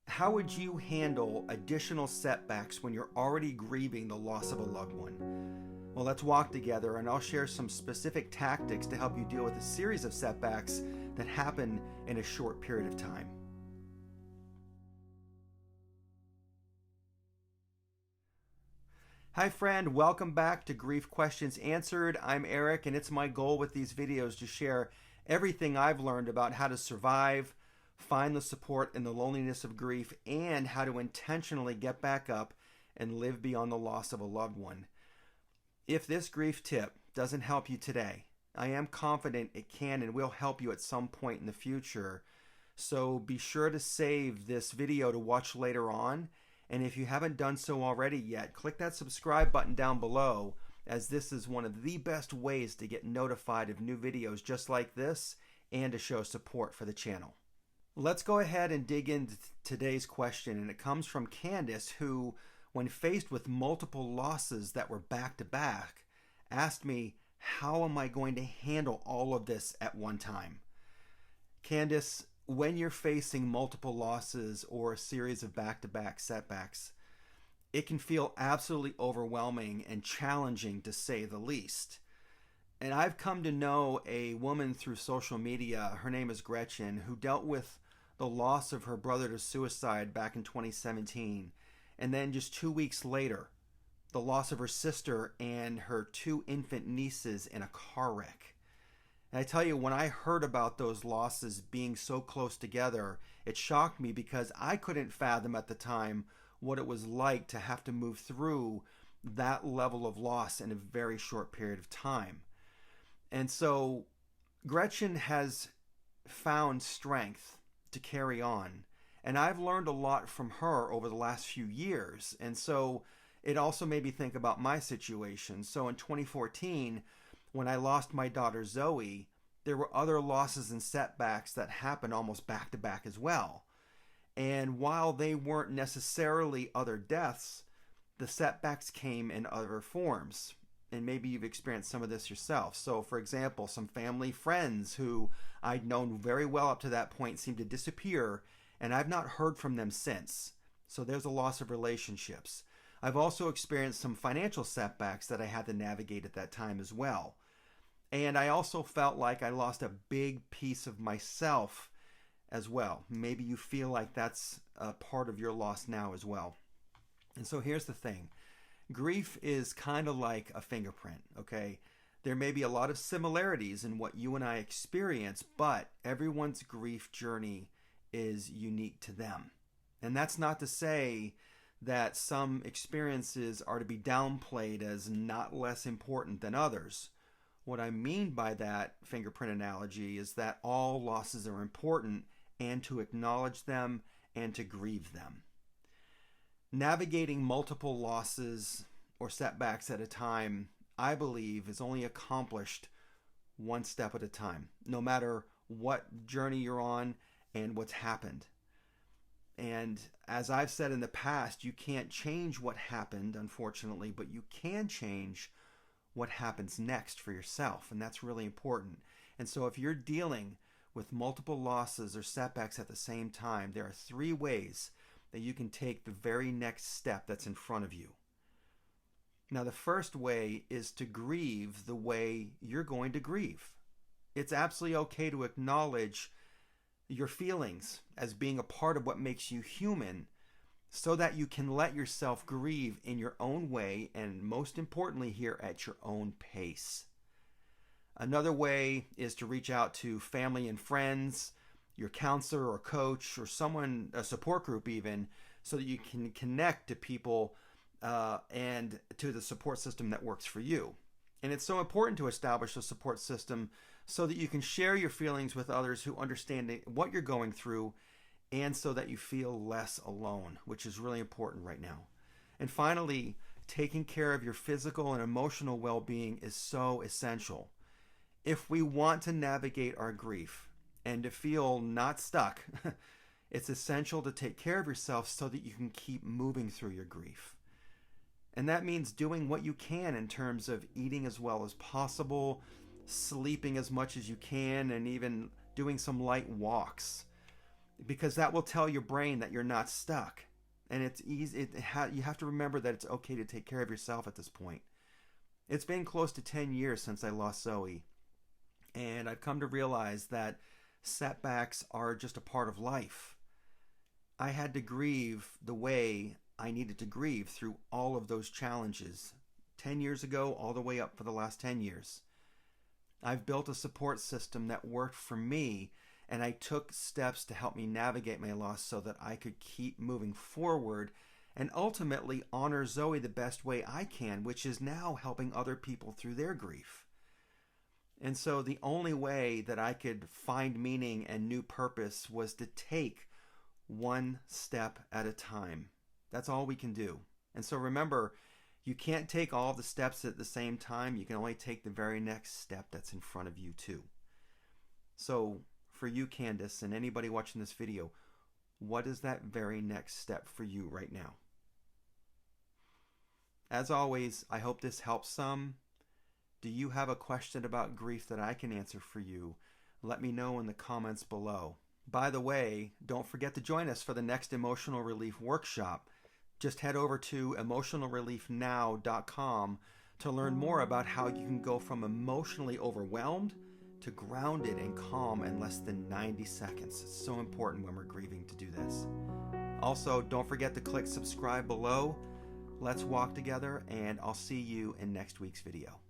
How would you handle additional setbacks when you're already grieving the loss of a loved one? Well, let's walk together and I'll share some specific tactics to help you deal with a series of setbacks that happen in a short period of time. Hi friend, welcome back to Grief Questions Answered. I'm Eric, and it's my goal with these videos to share everything I've learned about how to survive, find the support in the loneliness of grief, and how to intentionally get back up and live beyond the loss of a loved one. If this grief tip doesn't help you today, I am confident it can and will help you at some point in the future. So be sure to save this video to watch later on. And if you haven't done so already yet, click that subscribe button down below, as this is one of the best ways to get notified of new videos just like this and to show support for the channel. Let's go ahead and dig into today's question, and it comes from Candice, who, when faced with multiple losses that were back to back, asked me, how am I going to handle all of this at one time? Candice, when you're facing multiple losses or a series of back-to-back setbacks, it can feel absolutely overwhelming and challenging, to say the least. And I've come to know a woman through social media, her name is Gretchen, who dealt with the loss of her brother to suicide back in 2017. And then just 2 weeks later, the loss of her sister and her 2 infant nieces in a car wreck. And I tell you, when I heard about those losses being so close together, it shocked me because I couldn't fathom at the time what it was like to have to move through that level of loss in a very short period of time. And so Gretchen has found strength to carry on. And I've learned a lot from her over the last few years. And so it also made me think about my situation. So in 2014, when I lost my daughter Zoe, there were other losses and setbacks that happened almost back to back as well. And while they weren't necessarily other deaths, the setbacks came in other forms. And maybe you've experienced some of this yourself. So for example, some family friends who I'd known very well up to that point seemed to disappear, and I've not heard from them since. So there's a loss of relationships. I've also experienced some financial setbacks that I had to navigate at that time as well. And I also felt like I lost a big piece of myself as well. Maybe you feel like that's a part of your loss now as well. And so here's the thing. Grief is kind of like a fingerprint, okay? There may be a lot of similarities in what you and I experience, but everyone's grief journey is unique to them. And that's not to say that some experiences are to be downplayed as not less important than others. What I mean by that fingerprint analogy is that all losses are important, and to acknowledge them and to grieve them. Navigating multiple losses or setbacks at a time, I believe, is only accomplished one step at a time, no matter what journey you're on and what's happened. And as I've said in the past, you can't change what happened, unfortunately, but you can change what happens next for yourself, and that's really important. And so if you're dealing with multiple losses or setbacks at the same time, there are 3 ways that you can take the very next step that's in front of you. Now, the first way is to grieve the way you're going to grieve. It's absolutely okay to acknowledge your feelings as being a part of what makes you human, so that you can let yourself grieve in your own way, and most importantly here, at your own pace. Another way is to reach out to family and friends, your counselor or coach, or someone, a support group even, so that you can connect to people and to the support system that works for you. And it's so important to establish a support system so that you can share your feelings with others who understand what you're going through, and so that you feel less alone, which is really important right now. And finally, taking care of your physical and emotional well-being is so essential. If we want to navigate our grief and to feel not stuck, it's essential to take care of yourself so that you can keep moving through your grief. And that means doing what you can in terms of eating as well as possible, sleeping as much as you can, and even doing some light walks. because that will tell your brain that you're not stuck. And it's easy. You have to remember that it's okay to take care of yourself at this point. It's been close to 10 years since I lost Zoe, and I've come to realize that setbacks are just a part of life. I had to grieve the way I needed to grieve through all of those challenges, 10 years ago all the way up for the last 10 years. I've built a support system that worked for me, and I took steps to help me navigate my loss so that I could keep moving forward and ultimately honor Zoe the best way I can, which is now helping other people through their grief. And so the only way that I could find meaning and new purpose was to take one step at a time. That's all we can do. And so remember, you can't take all the steps at the same time. You can only take the very next step that's in front of you too. So for you, Candice, and anybody watching this video, what is that very next step for you right now? As always, I hope this helps some. Do you have a question about grief that I can answer for you? Let me know in the comments below. By the way, don't forget to join us for the next Emotional Relief Workshop. Just head over to emotionalreliefnow.com to learn more about how you can go from emotionally overwhelmed to grounded and calm in less than 90 seconds. It's so important when we're grieving to do this. Also, don't forget to click subscribe below. Let's walk together, and I'll see you in next week's video.